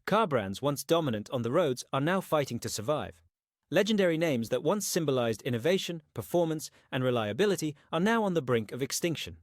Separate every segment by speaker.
Speaker 1: car brands once dominant on the roads are now fighting to survive. Legendary names that once symbolized innovation, performance, and reliability are now on the brink of extinction.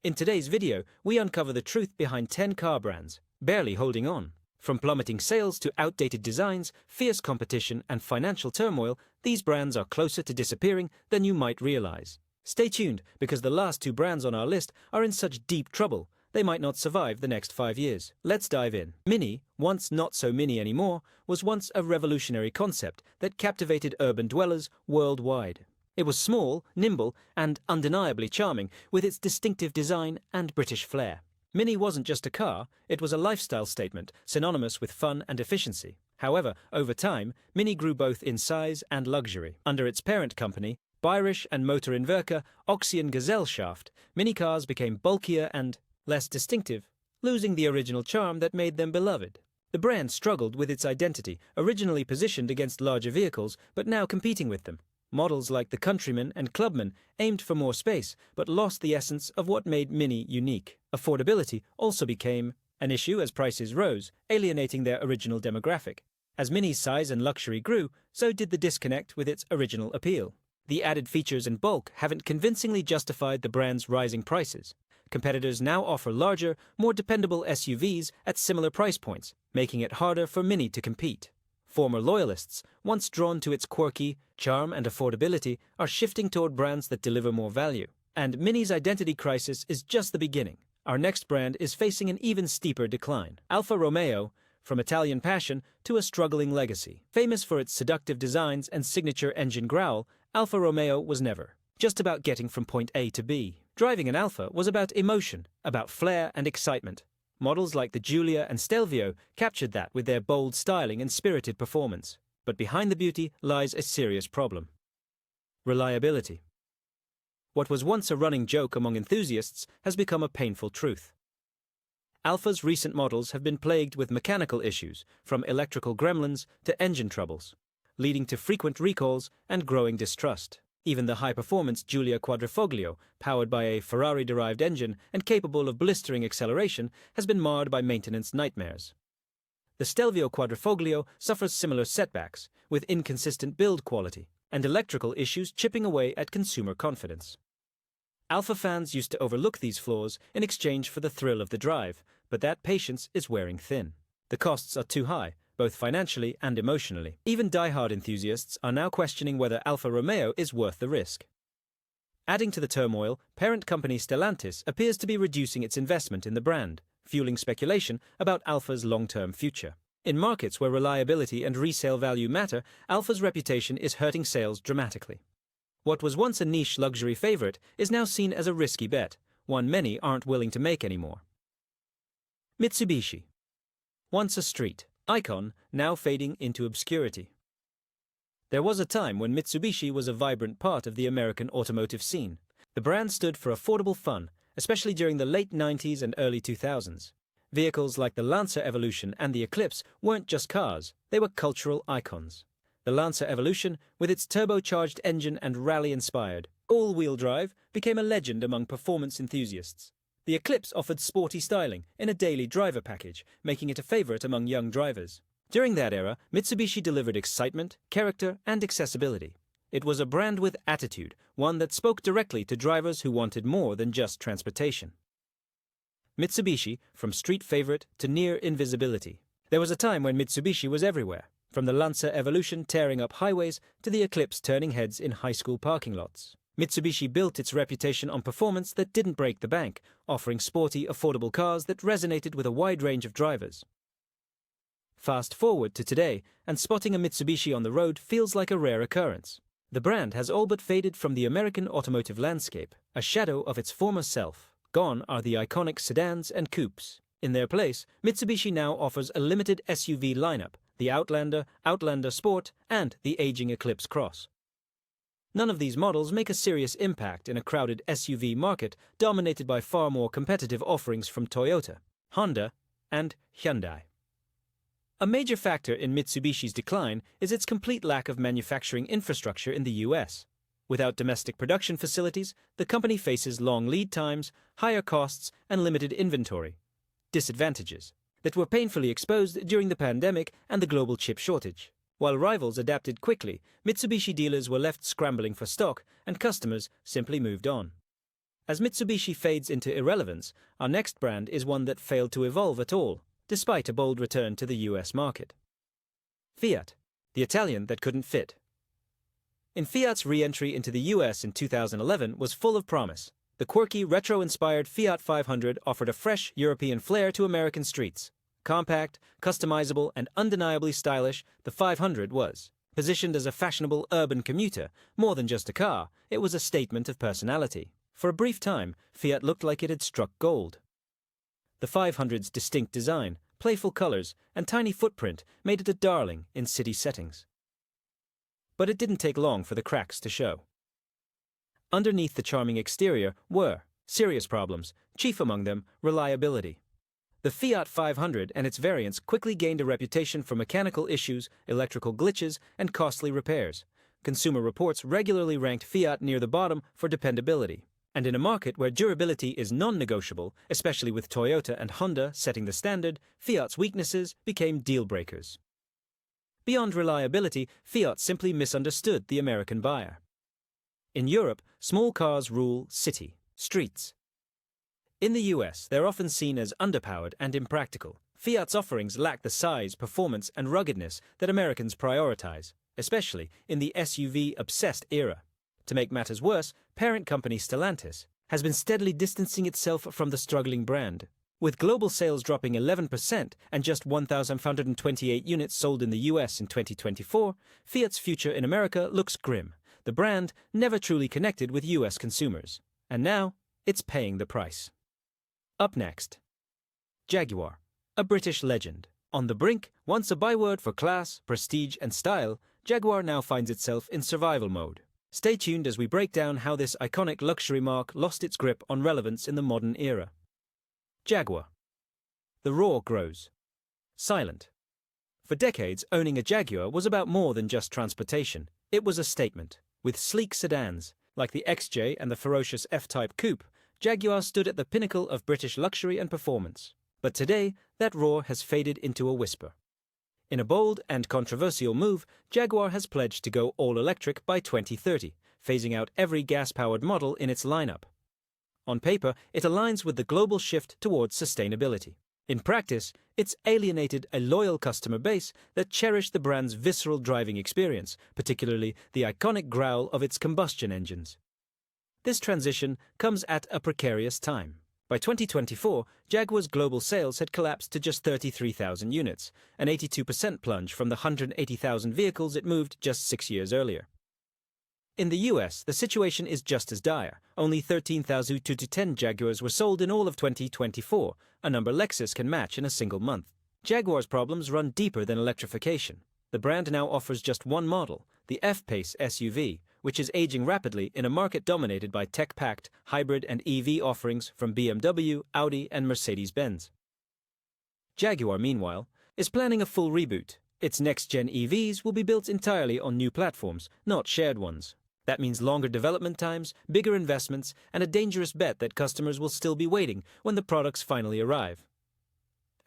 Speaker 1: In today's video, we uncover the truth behind 10 car brands, barely holding on. From plummeting sales to outdated designs, fierce competition, and financial turmoil, these brands are closer to disappearing than you might realize. Stay tuned, because the last two brands on our list are in such deep trouble, they might not survive the next 5 years. Let's dive in. Mini, once not so mini anymore, was once a revolutionary concept that captivated urban dwellers worldwide. It was small, nimble, and undeniably charming, with its distinctive design and British flair. Mini wasn't just a car, it was a lifestyle statement, synonymous with fun and efficiency. However, over time, Mini grew both in size and luxury. Under its parent company, Bayerisch and Motorenwerke Oxian Gesellschaft, Mini cars became bulkier and less distinctive, losing the original charm that made them beloved. The brand struggled with its identity, originally positioned against larger vehicles, but now competing with them. Models like the Countryman and Clubman aimed for more space, but lost the essence of what made Mini unique. Affordability also became an issue as prices rose, alienating their original demographic. As Mini's size and luxury grew, so did the disconnect with its original appeal. The added features and bulk haven't convincingly justified the brand's rising prices. Competitors now offer larger, more dependable SUVs at similar price points, making it harder for Mini to compete. Former loyalists, once drawn to its quirky charm and affordability, are shifting toward brands that deliver more value. And Mini's identity crisis is just the beginning. Our next brand is facing an even steeper decline. Alfa Romeo, from Italian passion to a struggling legacy. Famous for its seductive designs and signature engine growl, Alfa Romeo was never just about getting from point A to B. Driving an Alfa was about emotion, about flair and excitement. Models like the Giulia and Stelvio captured that with their bold styling and spirited performance. But behind the beauty lies a serious problem. Reliability. What was once a running joke among enthusiasts has become a painful truth. Alfa's recent models have been plagued with mechanical issues, from electrical gremlins to engine troubles, leading to frequent recalls and growing distrust. Even the high-performance Giulia Quadrifoglio, powered by a Ferrari-derived engine and capable of blistering acceleration, has been marred by maintenance nightmares. The Stelvio Quadrifoglio suffers similar setbacks, with inconsistent build quality and electrical issues chipping away at consumer confidence. Alfa fans used to overlook these flaws in exchange for the thrill of the drive, but that patience is wearing thin. The costs are too high, both financially and emotionally. Even die-hard enthusiasts are now questioning whether Alfa Romeo is worth the risk. Adding to the turmoil, parent company Stellantis appears to be reducing its investment in the brand, fueling speculation about Alfa's long-term future. In markets where reliability and resale value matter, Alfa's reputation is hurting sales dramatically. What was once a niche luxury favorite is now seen as a risky bet, one many aren't willing to make anymore. Mitsubishi. Once a street icon, now fading into obscurity. There was a time when Mitsubishi was a vibrant part of the American automotive scene. The brand stood for affordable fun, especially during the late 90s and early 2000s. Vehicles like the Lancer Evolution and the Eclipse weren't just cars, they were cultural icons. The Lancer Evolution, with its turbocharged engine and rally-inspired all-wheel drive, became a legend among performance enthusiasts. The Eclipse offered sporty styling in a daily driver package, making it a favorite among young drivers. During that era, Mitsubishi delivered excitement, character, and accessibility. It was a brand with attitude, one that spoke directly to drivers who wanted more than just transportation. Mitsubishi, from street favorite to near invisibility. There was a time when Mitsubishi was everywhere, from the Lancer Evolution tearing up highways to the Eclipse turning heads in high school parking lots. Mitsubishi built its reputation on performance that didn't break the bank, offering sporty, affordable cars that resonated with a wide range of drivers. Fast forward to today, and spotting a Mitsubishi on the road feels like a rare occurrence. The brand has all but faded from the American automotive landscape, a shadow of its former self. Gone are the iconic sedans and coupes. In their place, Mitsubishi now offers a limited SUV lineup, the Outlander, Outlander Sport, and the aging Eclipse Cross. None of these models make a serious impact in a crowded SUV market dominated by far more competitive offerings from Toyota, Honda, and Hyundai. A major factor in Mitsubishi's decline is its complete lack of manufacturing infrastructure in the US. Without domestic production facilities, the company faces long lead times, higher costs, and limited inventory. Disadvantages. that were painfully exposed during the pandemic and the global chip shortage. While rivals adapted quickly, Mitsubishi dealers were left scrambling for stock, and customers simply moved on. As Mitsubishi fades into irrelevance, our next brand is one that failed to evolve at all, despite a bold return to the US market. Fiat, the Italian that couldn't fit. In Fiat's re-entry into the US in 2011 was full of promise. The quirky, retro-inspired Fiat 500 offered a fresh European flair to American streets. Compact, customizable, and undeniably stylish, the 500 was. Positioned as a fashionable urban commuter, more than just a car, it was a statement of personality. For a brief time, Fiat looked like it had struck gold. The 500's distinct design, playful colors, and tiny footprint made it a darling in city settings. But it didn't take long for the cracks to show. Underneath the charming exterior were serious problems, chief among them reliability. The Fiat 500 and its variants quickly gained a reputation for mechanical issues, electrical glitches, and costly repairs. Consumer Reports regularly ranked Fiat near the bottom for dependability. And in a market where durability is non-negotiable, especially with Toyota and Honda setting the standard, Fiat's weaknesses became deal-breakers. Beyond reliability, Fiat simply misunderstood the American buyer. In Europe, small cars rule city, streets. In the US, they're often seen as underpowered and impractical. Fiat's offerings lack the size, performance, and ruggedness that Americans prioritize, especially in the SUV-obsessed era. To make matters worse, parent company Stellantis has been steadily distancing itself from the struggling brand. With global sales dropping 11% and just 1,528 units sold in the US in 2024, Fiat's future in America looks grim. The brand never truly connected with US consumers. And now, it's paying the price. Up next, Jaguar, a British legend. On the brink, once a byword for class, prestige, and style, Jaguar now finds itself in survival mode. Stay tuned as we break down how this iconic luxury marque lost its grip on relevance in the modern era. Jaguar. The roar grows. Silent. For decades, owning a Jaguar was about more than just transportation. It was a statement. With sleek sedans, like the XJ and the ferocious F-Type coupe, Jaguar stood at the pinnacle of British luxury and performance. But today, that roar has faded into a whisper. In a bold and controversial move, Jaguar has pledged to go all-electric by 2030, phasing out every gas-powered model in its lineup. On paper, it aligns with the global shift towards sustainability. In practice, it's alienated a loyal customer base that cherished the brand's visceral driving experience, particularly the iconic growl of its combustion engines. This transition comes at a precarious time. By 2024, Jaguar's global sales had collapsed to just 33,000 units, an 82% plunge from the 180,000 vehicles it moved just 6 years earlier. In the US, the situation is just as dire. Only 13,210 Jaguars were sold in all of 2024, a number Lexus can match in a single month. Jaguar's problems run deeper than electrification. The brand now offers just one model, the F-Pace SUV, which is aging rapidly in a market dominated by tech-packed hybrid and EV offerings from BMW, Audi, and Mercedes-Benz. Jaguar, meanwhile, is planning a full reboot. Its next-gen EVs will be built entirely on new platforms, not shared ones. That means longer development times, bigger investments, and a dangerous bet that customers will still be waiting when the products finally arrive.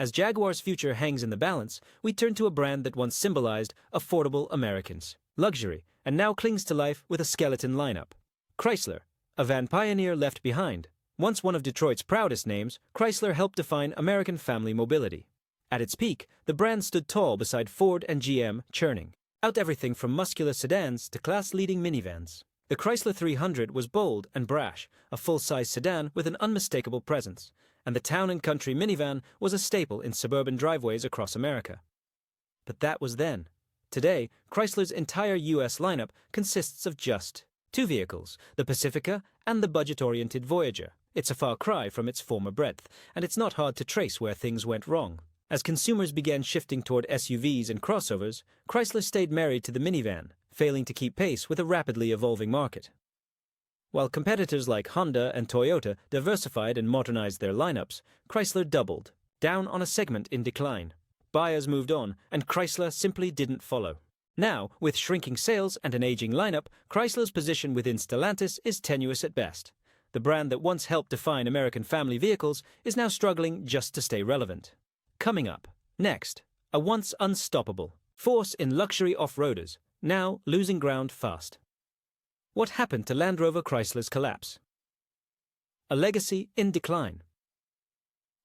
Speaker 1: As Jaguar's future hangs in the balance, we turn to a brand that once symbolized affordable Americans, luxury, and now clings to life with a skeleton lineup. Chrysler, a van pioneer left behind. Once one of Detroit's proudest names, Chrysler helped define American family mobility. At its peak, the brand stood tall beside Ford and GM, churning out everything from muscular sedans to class-leading minivans. The Chrysler 300 was bold and brash, a full-size sedan with an unmistakable presence, and the town and country minivan was a staple in suburban driveways across America. But that was then. Today, Chrysler's entire US lineup consists of just two vehicles, the Pacifica and the budget-oriented Voyager. It's a far cry from its former breadth, and it's not hard to trace where things went wrong. As consumers began shifting toward SUVs and crossovers, Chrysler stayed married to the minivan, failing to keep pace with a rapidly evolving market. While competitors like Honda and Toyota diversified and modernized their lineups, Chrysler doubled, down on a segment in decline. Buyers moved on, and Chrysler simply didn't follow. Now, with shrinking sales and an aging lineup, Chrysler's position within Stellantis is tenuous at best. The brand that once helped define American family vehicles is now struggling just to stay relevant. Coming up, next, a once unstoppable force in luxury off-roaders, now losing ground fast. What happened to Land Rover Chrysler's collapse? A legacy in decline.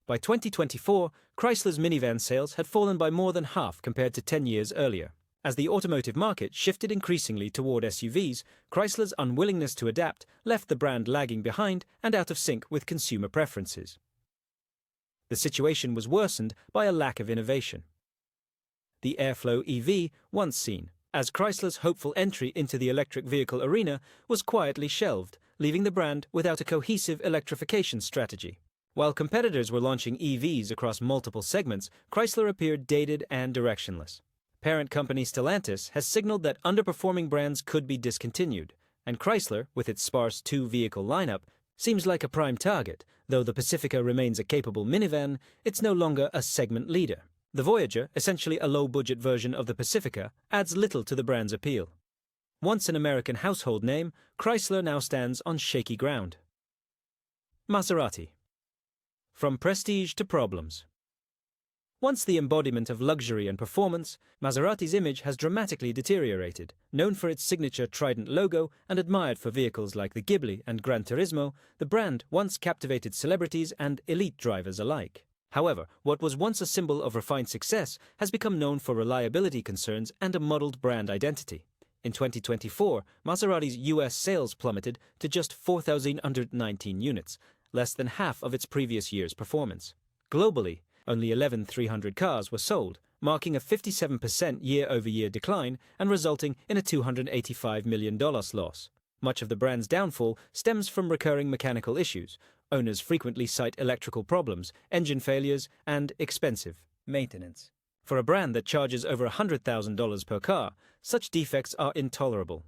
Speaker 1: By 2024, Chrysler's minivan sales had fallen by more than half compared to 10 years earlier. As the automotive market shifted increasingly toward SUVs, Chrysler's unwillingness to adapt left the brand lagging behind and out of sync with consumer preferences. The situation was worsened by a lack of innovation. The Airflow EV, once seen as Chrysler's hopeful entry into the electric vehicle arena, was quietly shelved, leaving the brand without a cohesive electrification strategy. While competitors were launching EVs across multiple segments, Chrysler appeared dated and directionless. Parent company Stellantis has signaled that underperforming brands could be discontinued, and Chrysler, with its sparse two-vehicle lineup, seems like a prime target. Though the Pacifica remains a capable minivan, it's no longer a segment leader. The Voyager, essentially a low-budget version of the Pacifica, adds little to the brand's appeal. Once an American household name, Chrysler now stands on shaky ground. Maserati. From prestige to problems. Once the embodiment of luxury and performance, Maserati's image has dramatically deteriorated. Known for its signature trident logo and admired for vehicles like the Ghibli and Gran Turismo, the brand once captivated celebrities and elite drivers alike. However, what was once a symbol of refined success has become known for reliability concerns and a muddled brand identity. In 2024, Maserati's US sales plummeted to just 4,119 units, less than half of its previous year's performance. Globally, only 11,300 cars were sold, marking a 57% year-over-year decline and resulting in a $285 million loss. Much of the brand's downfall stems from recurring mechanical issues. Owners frequently cite electrical problems, engine failures, and expensive maintenance. For a brand that charges over $100,000 per car, such defects are intolerable.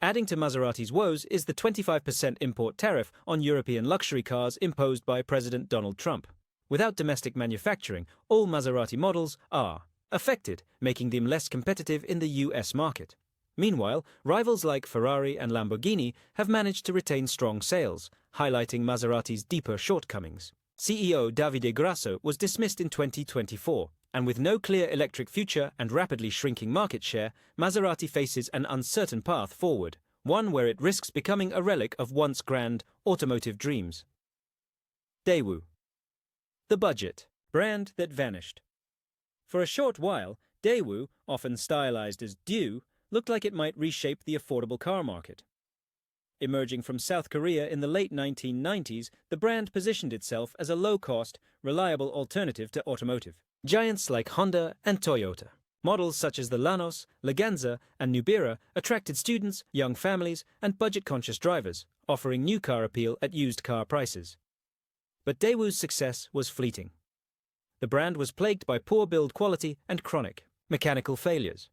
Speaker 1: Adding to Maserati's woes is the 25% import tariff on European luxury cars imposed by President Donald Trump. Without domestic manufacturing, all Maserati models are affected, making them less competitive in the US market. Meanwhile, rivals like Ferrari and Lamborghini have managed to retain strong sales, highlighting Maserati's deeper shortcomings. CEO Davide Grasso was dismissed in 2024, and with no clear electric future and rapidly shrinking market share, Maserati faces an uncertain path forward, one where it risks becoming a relic of once grand automotive dreams. Daewoo. The budget brand that vanished. For a short while, Daewoo, often stylized as Dew, looked like it might reshape the affordable car market. Emerging from South Korea in the late 1990s, the brand positioned itself as a low-cost, reliable alternative to automotive. Giants like Honda and Toyota. Models such as the Lanos, Leganza, and Nubira attracted students, young families, and budget-conscious drivers, offering new car appeal at used car prices. But Daewoo's success was fleeting. The brand was plagued by poor build quality and chronic mechanical failures.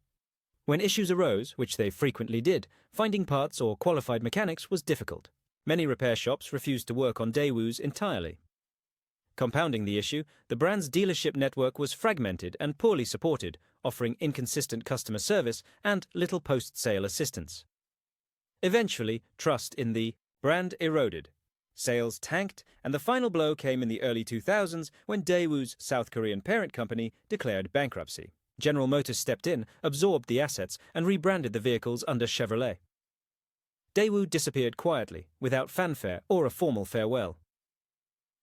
Speaker 1: When issues arose, which they frequently did, finding parts or qualified mechanics was difficult. Many repair shops refused to work on Daewoos entirely. Compounding the issue, the brand's dealership network was fragmented and poorly supported, offering inconsistent customer service and little post-sale assistance. Eventually, trust in the brand eroded. Sales tanked, and the final blow came in the early 2000s when Daewoo's South Korean parent company declared bankruptcy. General Motors stepped in, absorbed the assets, and rebranded the vehicles under Chevrolet. Daewoo disappeared quietly, without fanfare or a formal farewell.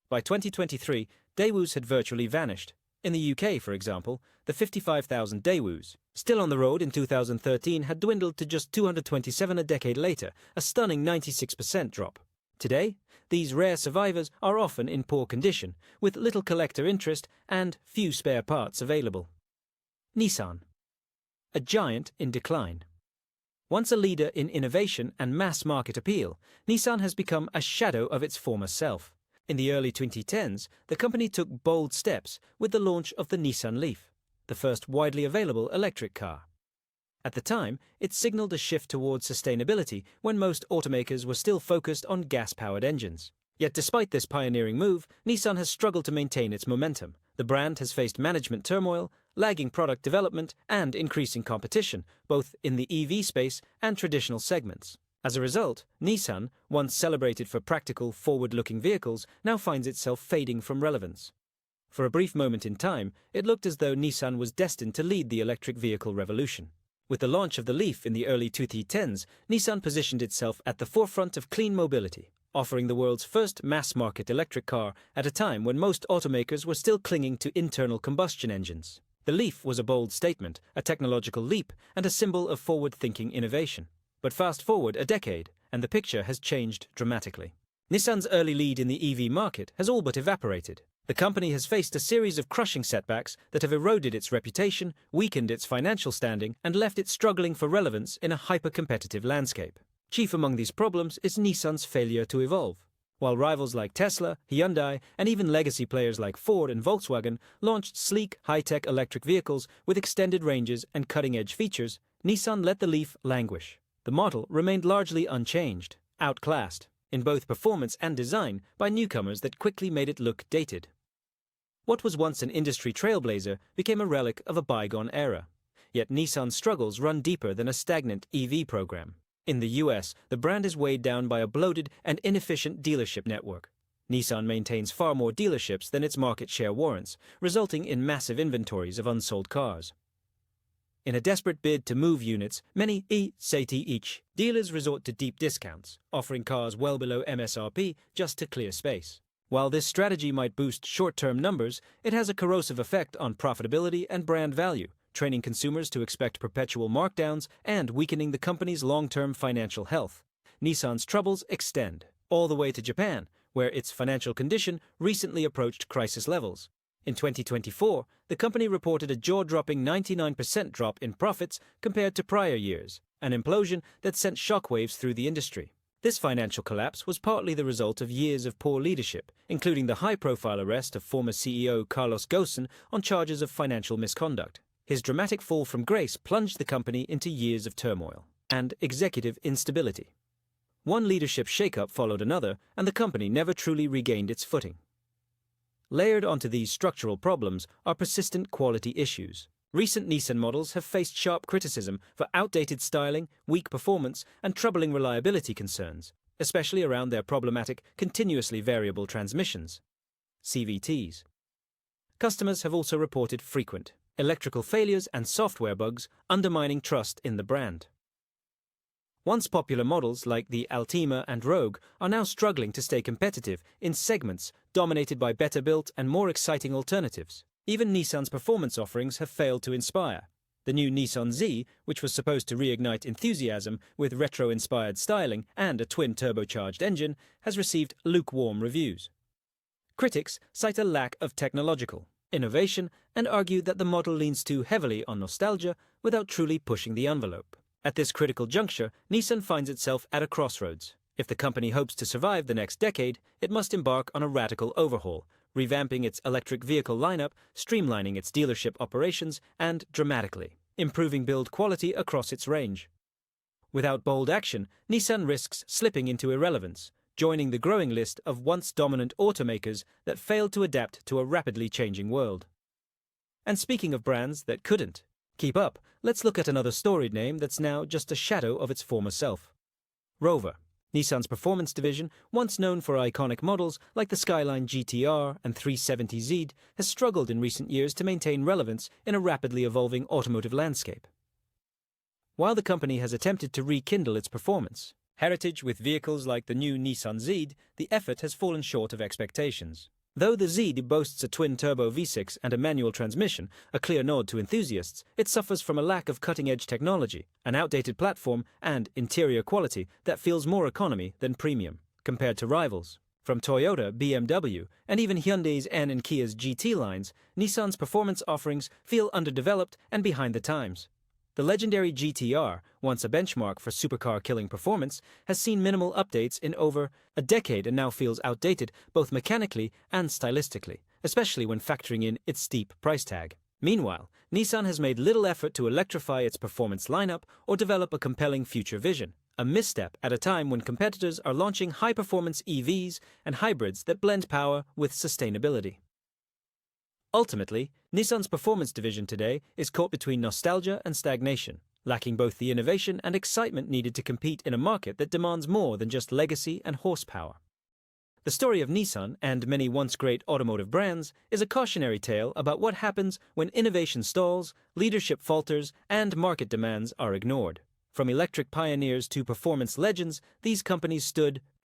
Speaker 1: By 2023, Daewoos had virtually vanished. In the UK, for example, the 55,000 Daewoos, still on the road in 2013, had dwindled to just 227 a decade later, a stunning 96% drop. Today, these rare survivors are often in poor condition, with little collector interest and few spare parts available. Nissan. A giant in decline. Once a leader in innovation and mass market appeal, Nissan has become a shadow of its former self. In the early 2010s, the company took bold steps with the launch of the Nissan Leaf, the first widely available electric car. At the time, it signaled a shift towards sustainability when most automakers were still focused on gas-powered engines. Yet despite this pioneering move, Nissan has struggled to maintain its momentum. The brand has faced management turmoil, lagging product development, and increasing competition, both in the EV space and traditional segments. As a result, Nissan, once celebrated for practical, forward-looking vehicles, now finds itself fading from relevance. For a brief moment in time, it looked as though Nissan was destined to lead the electric vehicle revolution. With the launch of the Leaf in the early 2010s, Nissan positioned itself at the forefront of clean mobility, offering the world's first mass-market electric car at a time when most automakers were still clinging to internal combustion engines. The Leaf was a bold statement, a technological leap, and a symbol of forward-thinking innovation. But fast forward a decade, and the picture has changed dramatically. Nissan's early lead in the EV market has all but evaporated. The company has faced a series of crushing setbacks that have eroded its reputation, weakened its financial standing, and left it struggling for relevance in a hyper-competitive landscape. Chief among these problems is Nissan's failure to evolve. While rivals like Tesla, Hyundai, and even legacy players like Ford and Volkswagen launched sleek, high-tech electric vehicles with extended ranges and cutting-edge features, Nissan let the Leaf languish. The model remained largely unchanged, outclassed, in both performance and design, by newcomers that quickly made it look dated. What was once an industry trailblazer became a relic of a bygone era. Yet Nissan's struggles run deeper than a stagnant EV program. In the US, the brand is weighed down by a bloated and inefficient dealership network. Nissan maintains far more dealerships than its market share warrants, resulting in massive inventories of unsold cars. In a desperate bid to move units, many each dealers resort to deep discounts, offering cars well below MSRP just to clear space. While this strategy might boost short-term numbers, it has a corrosive effect on profitability and brand value, training consumers to expect perpetual markdowns and weakening the company's long-term financial health. Nissan's troubles extend all the way to Japan, where its financial condition recently approached crisis levels. In 2024, the company reported a jaw-dropping 99% drop in profits compared to prior years, an implosion that sent shockwaves through the industry. This financial collapse was partly the result of years of poor leadership, including the high-profile arrest of former CEO Carlos Ghosn on charges of financial misconduct. His dramatic fall from grace plunged the company into years of turmoil and executive instability. One leadership shakeup followed another, and the company never truly regained its footing. Layered onto these structural problems are persistent quality issues. Recent Nissan models have faced sharp criticism for outdated styling, weak performance, and troubling reliability concerns, especially around their problematic, continuously variable transmissions, CVTs. Customers have also reported frequent electrical failures and software bugs, undermining trust in the brand. Once popular models like the Altima and Rogue are now struggling to stay competitive in segments dominated by better-built and more exciting alternatives. Even Nissan's performance offerings have failed to inspire. The new Nissan Z, which was supposed to reignite enthusiasm with retro-inspired styling and a twin-turbocharged engine, has received lukewarm reviews. Critics cite a lack of technological innovation and argue that the model leans too heavily on nostalgia without truly pushing the envelope. At this critical juncture, Nissan finds itself at a crossroads. If the company hopes to survive the next decade, it must embark on a radical overhaul, revamping its electric vehicle lineup, streamlining its dealership operations, and dramatically improving build quality across its range. Without bold action, Nissan risks slipping into irrelevance, joining the growing list of once dominant automakers that failed to adapt to a rapidly changing world. And speaking of brands that couldn't keep up, let's look at another storied name that's now just a shadow of its former self. Rover, Nissan's performance division, once known for iconic models like the Skyline GTR and 370Z, has struggled in recent years to maintain relevance in a rapidly evolving automotive landscape. While the company has attempted to rekindle its performance heritage with vehicles like the new Nissan Z, the effort has fallen short of expectations. Though the Z boasts a twin-turbo V6 and a manual transmission, a clear nod to enthusiasts, it suffers from a lack of cutting-edge technology, an outdated platform, and interior quality that feels more economy than premium, compared to rivals. From Toyota, BMW, and even Hyundai's N and Kia's GT lines, Nissan's performance offerings feel underdeveloped and behind the times. The legendary GTR, once a benchmark for supercar-killing performance, has seen minimal updates in over a decade and now feels outdated both mechanically and stylistically, especially when factoring in its steep price tag. Meanwhile, Nissan has made little effort to electrify its performance lineup or develop a compelling future vision, a misstep at a time when competitors are launching high-performance EVs and hybrids that blend power with sustainability. Ultimately, Nissan's performance division today is caught between nostalgia and stagnation, lacking both the innovation and excitement needed to compete in a market that demands more than just legacy and horsepower. The story of Nissan and many once great automotive brands is a cautionary tale about what happens when innovation stalls, leadership falters, and market demands are ignored. From electric pioneers to performance legends, these companies stood